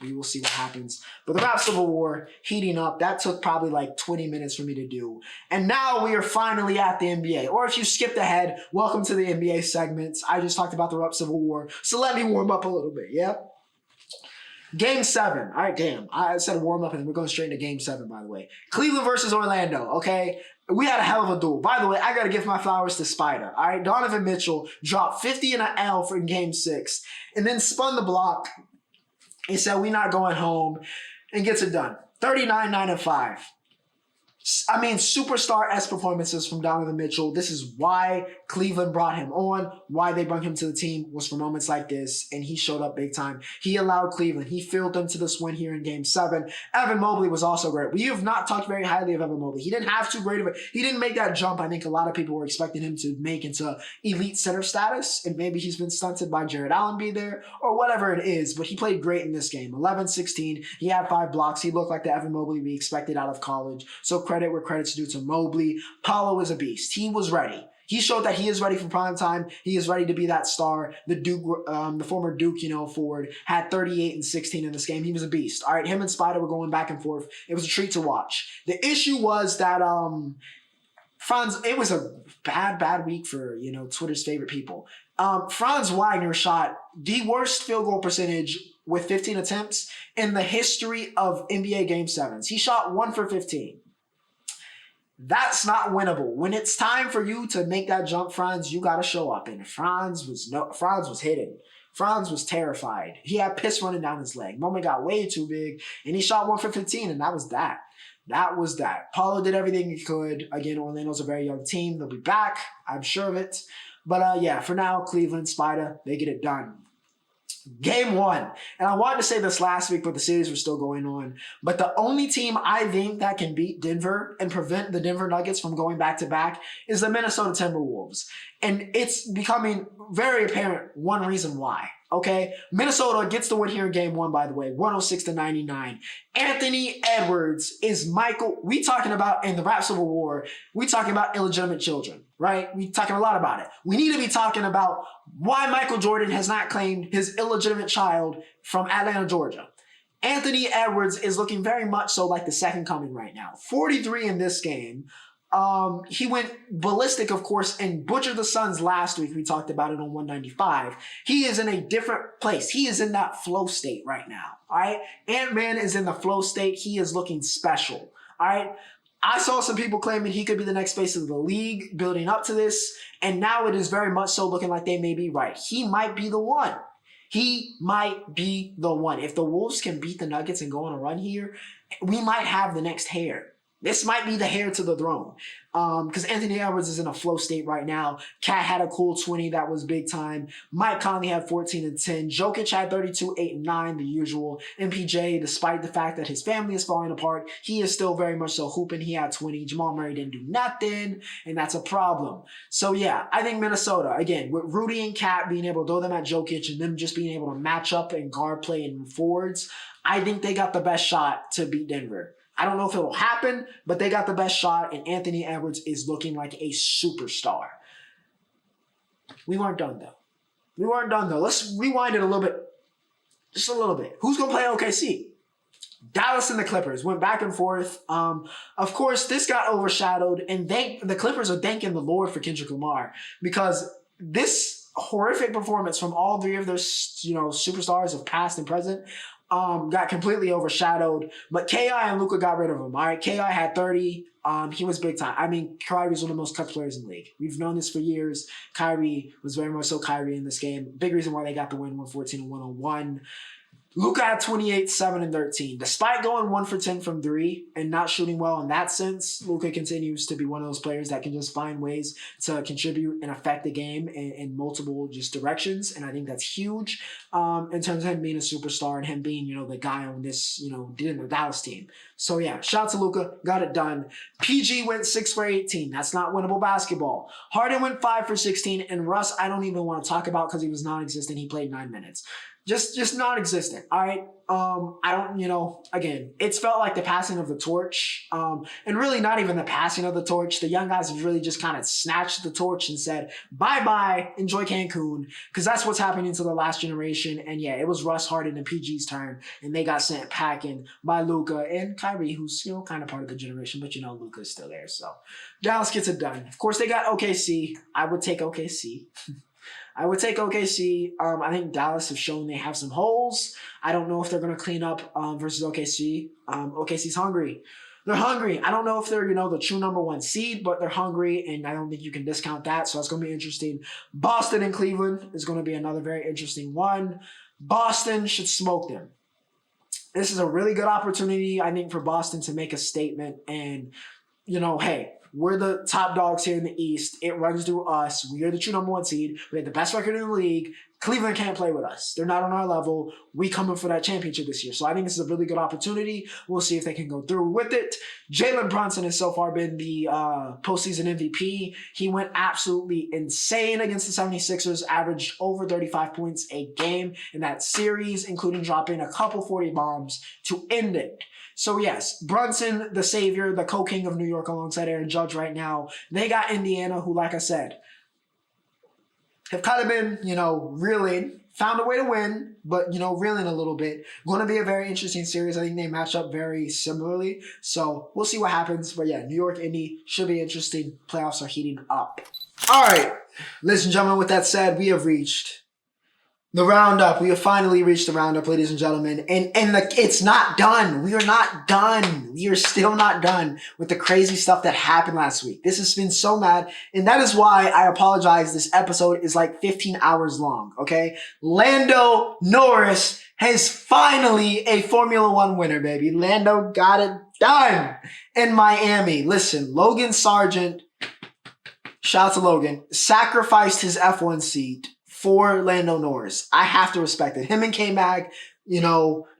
we will see what happens. But the rap civil war heating up, that took probably like 20 minutes for me to do. And now we are finally at the NBA. Or if you skipped ahead, welcome to the NBA segments. I just talked about the rap civil war. So let me warm up a little bit, yeah? Game 7. All right, damn. I said warm up and we're going straight into game 7, by the way. Cleveland versus Orlando, okay? We had a hell of a duel. By the way, I got to give my flowers to Spider. All right, Donovan Mitchell dropped 50 in an L for game 6 and then spun the block. He said, we're not going home, and gets it done. 39, 9, and 5. I mean, superstar-esque performances from Donovan Mitchell. This is why Cleveland brought him on, why they brought him to the team was for moments like this, and he showed up big time. He allowed Cleveland. He fueled them to this win here in Game 7. Evan Mobley was also great. We have not talked very highly of Evan Mobley. He didn't have too great of it. He didn't make that jump I think a lot of people were expecting him to make into elite center status, and maybe he's been stunted by Jared Allen being there, or whatever it is, but he played great in this game. 11-16. He had 5 blocks. He looked like the Evan Mobley we expected out of college. So credit where credit's due to Mobley. Paolo is a beast. He was ready. He showed that he is ready for prime time. He is ready to be that star. The former Duke, forward, had 38 and 16 in this game. He was a beast. All right, him and Spider were going back and forth. It was a treat to watch. The issue was that Franz, it was a bad week for, Twitter's favorite people. Franz Wagner shot the worst field goal percentage with 15 attempts in the history of NBA Game 7s. He shot 1 for 15. That's not winnable. When it's time for you to make that jump, Franz, you got to show up. And Franz was hidden. Franz was terrified. He had piss running down his leg. Moment got way too big, and he shot 1 for 15, and that was that. That was that. Paulo did everything he could. Again, Orlando's a very young team. They'll be back. I'm sure of it. But for now, Cleveland, Spider, they get it done. Game 1. And I wanted to say this last week, but the series was still going on. But the only team I think that can beat Denver and prevent the Denver Nuggets from going back-to-back is the Minnesota Timberwolves. And it's becoming very apparent one reason why. Okay? Minnesota gets the win here in Game 1, by the way, 106-99. Anthony Edwards is Michael. We talking about, in the rap civil war, we talking about illegitimate children, right? We talking a lot about it. We need to be talking about why Michael Jordan has not claimed his illegitimate child from Atlanta, Georgia. Anthony Edwards is looking very much so like the second coming right now. 43 in this game. He went ballistic, of course, and butchered the Suns last week. We talked about it on 195. He is in a different place. He is in that flow state right now. All right. Ant-Man is in the flow state. He is looking special. All right. I saw some people claiming he could be the next face of the league building up to this. And now it is very much so looking like they may be right. He might be the one. He might be the one. If the Wolves can beat the Nuggets and go on a run here, we might have the next heir. This might be the heir to the throne. Because Anthony Edwards is in a flow state right now. Cat had a cool 20 that was big time. Mike Conley had 14 and 10. Jokic had 32, 8 and 9, the usual. MPJ, despite the fact that his family is falling apart, he is still very much so hooping. He had 20. Jamal Murray didn't do nothing, and that's a problem. So yeah, I think Minnesota, again, with Rudy and Cat being able to throw them at Jokic and them just being able to match up and guard play and forwards, I think they got the best shot to beat Denver. I don't know if it will happen, but they got the best shot, and Anthony Edwards is looking like a superstar. We weren't done, though. Let's rewind it a little bit. Just a little bit. Who's going to play OKC? Dallas and the Clippers went back and forth. Of course, this got overshadowed, and the Clippers are thanking the Lord for Kendrick Lamar because this horrific performance from all 3 of their superstars of past and present got completely overshadowed, but KI and Luka got rid of him. All right, KI had 30. He was big time. I mean, Kyrie was one of the most cut players in the league. We've known this for years. Kyrie was very much so Kyrie in this game. Big reason why they got the win, 114 and 101. Luka had 28, 7, and 13. Despite going 1 for 10 from 3 and not shooting well in that sense, Luka continues to be one of those players that can just find ways to contribute and affect the game in multiple just directions. And I think that's huge in terms of him being a superstar and him being, the guy on this, in the Dallas team. So yeah, shout out to Luka, got it done. PG went 6 for 18. That's not winnable basketball. Harden went 5 for 16, and Russ, I don't even want to talk about because he was non-existent. He played 9 minutes. Just non-existent. All right. I don't, again, it's felt like the passing of the torch. And really not even the passing of the torch. The young guys have really just kind of snatched the torch and said, bye-bye, enjoy Cancun. Because that's what's happening to the last generation. And yeah, it was Russ, Harden, and PG's turn. And they got sent packing by Luka and Kyrie, who's, kind of part of the generation. But, Luka's still there. So Dallas gets it done. Of course, they got OKC. I would take OKC. I would take OKC. I think Dallas have shown they have some holes. I don't know if they're going to clean up versus OKC. OKC's hungry. They're hungry. I don't know if they're, the true number 1 seed, but they're hungry, and I don't think you can discount that. So that's going to be interesting. Boston and Cleveland is going to be another very interesting one. Boston should smoke them. This is a really good opportunity, I think, for Boston to make a statement and, hey, we're the top dogs here in the East. It runs through us. We are the true number 1 seed. We have the best record in the league. Cleveland can't play with us. They're not on our level. We coming for that championship this year. So I think this is a really good opportunity. We'll see if they can go through with it. Jalen Brunson has so far been the postseason MVP. He went absolutely insane against the 76ers, averaged over 35 points a game in that series, including dropping a couple 40 bombs to end it. So yes, Brunson, the savior, the co-king of New York alongside Aaron Judge right now. They got Indiana, who, like I said, have kind of been, reeling, found a way to win, but, reeling a little bit. Going to be a very interesting series. I think they match up very similarly. So we'll see what happens. But yeah, New York, Indy should be interesting. Playoffs are heating up. All right, ladies and gentlemen, with that said, we have reached the Roundup. We have finally reached the Roundup, ladies and gentlemen. And it's not done. We are not done. We are still not done with the crazy stuff that happened last week. This has been so mad. And that is why I apologize. This episode is like 15 hours long, okay? Lando Norris has finally a Formula One winner, baby. Lando got it done in Miami. Listen, Logan Sargent, shout out to Logan, sacrificed his F1 seat for Lando Norris. I have to respect it. Him and K-Mag,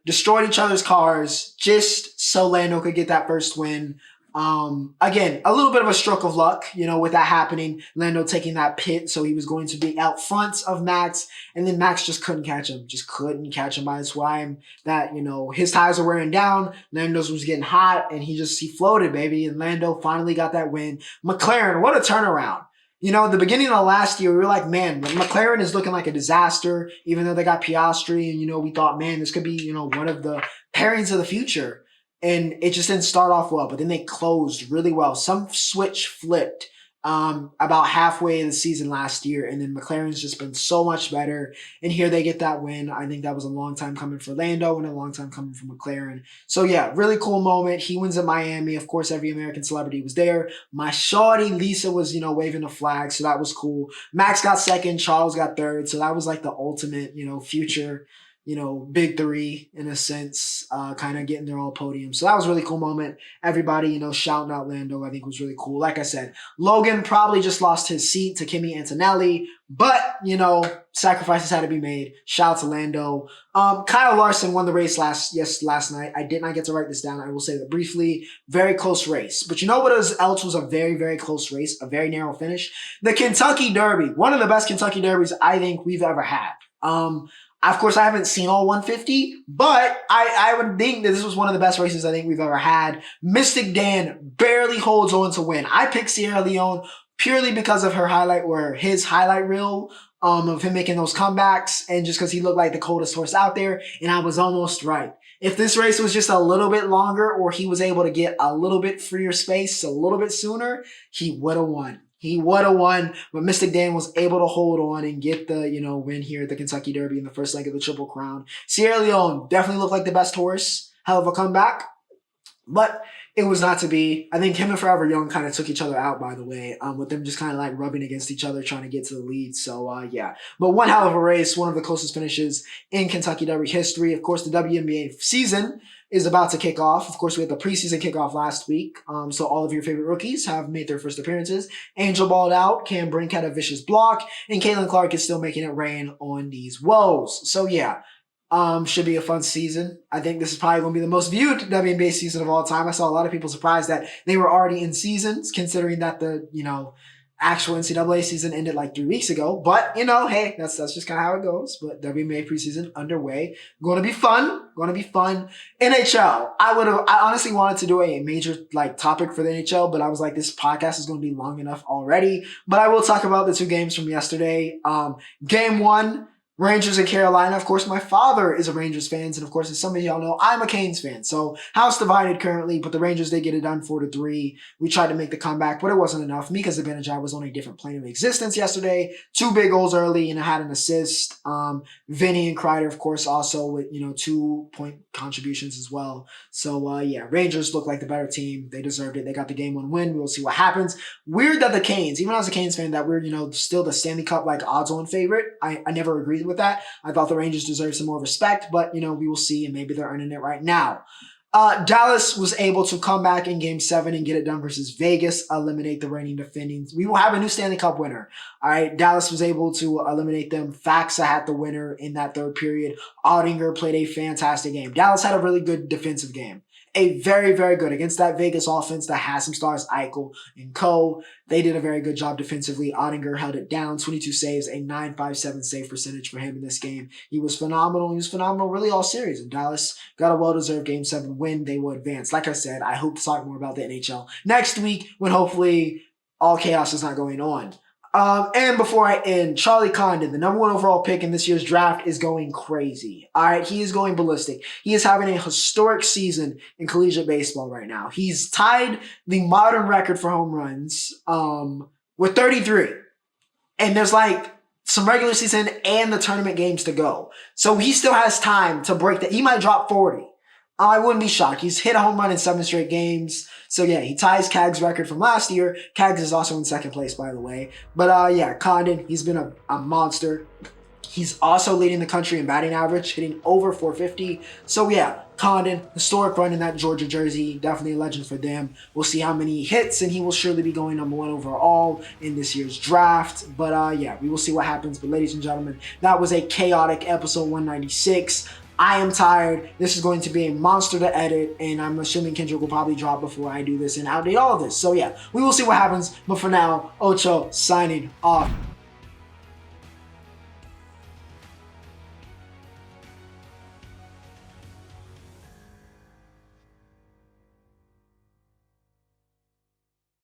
destroyed each other's cars just so Lando could get that first win. Again, a little bit of a stroke of luck, with that happening. Lando taking that pit, so he was going to be out front of Max, and then Max just couldn't catch him. Just couldn't catch him by the time that, his tires were wearing down. Lando's was getting hot, and he floated, baby, and Lando finally got that win. McLaren, what a turnaround. The beginning of last year, we were like, man, McLaren is looking like a disaster, even though they got Piastri. And, we thought, man, this could be, one of the pairings of the future. And it just didn't start off well, but then they closed really well. Some switch flipped about halfway in the season last year, and then McLaren's just been so much better. And here they get that win. I think that was a long time coming for Lando and a long time coming for McLaren. So yeah, really cool moment. He wins at Miami. Of course, every American celebrity was there. My shawty Lisa was, waving the flag, so that was cool. Max got second, Charles got third, so that was like the ultimate, future, big three in a sense, kind of getting their all podium. So that was a really cool moment. Everybody, shouting out Lando, I think was really cool. Like I said, Logan probably just lost his seat to Kimi Antonelli, but, sacrifices had to be made. Shout out to Lando. Kyle Larson won the race last night. I did not get to write this down. I will say that briefly. Very close race. But you know what else was a very, very close race, a very narrow finish? The Kentucky Derby. One of the best Kentucky Derbies I think we've ever had. Of course, I haven't seen all 150, but I would think that this was one of the best races I think we've ever had. Mystic Dan barely holds on to win. I picked Sierra Leone purely because of his highlight reel of him making those comebacks, and just because he looked like the coldest horse out there, and I was almost right. If this race was just a little bit longer, or he was able to get a little bit freer space a little bit sooner, he would have won. He would have won, but Mystic Dan was able to hold on and get the, win here at the Kentucky Derby in the first leg of the Triple Crown. Sierra Leone definitely looked like the best horse. Hell of a comeback. But it was not to be. I think him and Forever Young kind of took each other out, by the way, with them just kind of like rubbing against each other, trying to get to the lead. So, yeah. But one hell of a race, one of the closest finishes in Kentucky Derby history. Of course, the WNBA season is about to kick off. Of course, we had the preseason kickoff last week. So all of your favorite rookies have made their first appearances. Angel balled out. Cam Brink had a vicious block. And Caitlin Clark is still making it rain on these woes. So, yeah. Should be a fun season. I think this is probably going to be the most viewed WNBA season of all time. I saw a lot of people surprised that they were already in seasons, considering that the, actual NCAA season ended like 3 weeks ago. But, hey, that's just kind of how it goes. But WNBA preseason underway. Going to be fun. NHL. I honestly wanted to do a major topic for the NHL, but I was like, this podcast is going to be long enough already. But I will talk about the 2 games from yesterday. Game 1. Rangers and Carolina. Of course, my father is a Rangers fan, and of course, as some of y'all know, I'm a Canes fan. So, house divided currently, but the Rangers did get it done 4-3. We tried to make the comeback, but it wasn't enough. Mika Zibanejad was on a different plane of existence yesterday. 2 big goals early, and I had an assist. Vinny and Kreider, of course, also with 2-point contributions as well. So, Rangers look like the better team. They deserved it. They got the game 1 win. We'll see what happens. Weird that the Canes, even as a Canes fan, that we're still the Stanley Cup odds-on favorite. I never agreed with that. I thought the Rangers deserved some more respect, but we will see, and maybe they're earning it right now. Dallas was able to come back in Game 7 and get it done versus Vegas, eliminate the reigning defending. We will have a new Stanley Cup winner. All right, Dallas was able to eliminate them. Faxa had the winner in that 3rd period. Ottinger played a fantastic game. Dallas had a really good defensive game. A very, very good against that Vegas offense that has some stars, Eichel and Co. They did a very good job defensively. Ottinger held it down, 22 saves, a .957 save percentage for him in this game. He was phenomenal. He was phenomenal really all series. And Dallas got a well-deserved Game 7 win. They will advance. Like I said, I hope to talk more about the NHL next week when hopefully all chaos is not going on. And before I end, Charlie Condon, the number 1 overall pick in this year's draft, is going crazy. All right, he is going ballistic. He is having a historic season in collegiate baseball right now. He's tied the modern record for home runs with 33. And there's some regular season and the tournament games to go. So he still has time to break that. He might drop 40. I wouldn't be shocked. He's hit a home run in 7 straight games. So, he ties Cag's record from last year. Cags is also in 2nd place, by the way. But, Condon, he's been a monster. He's also leading the country in batting average, hitting over 450. So, Condon, historic run in that Georgia jersey. Definitely a legend for them. We'll see how many he hits, and he will surely be going number 1 overall in this year's draft. But, we will see what happens. But, ladies and gentlemen, that was a chaotic episode 196. I am tired. This is going to be a monster to edit, and I'm assuming Kendrick will probably drop before I do this and outdate all of this. So, we will see what happens. But for now, Ocho signing off.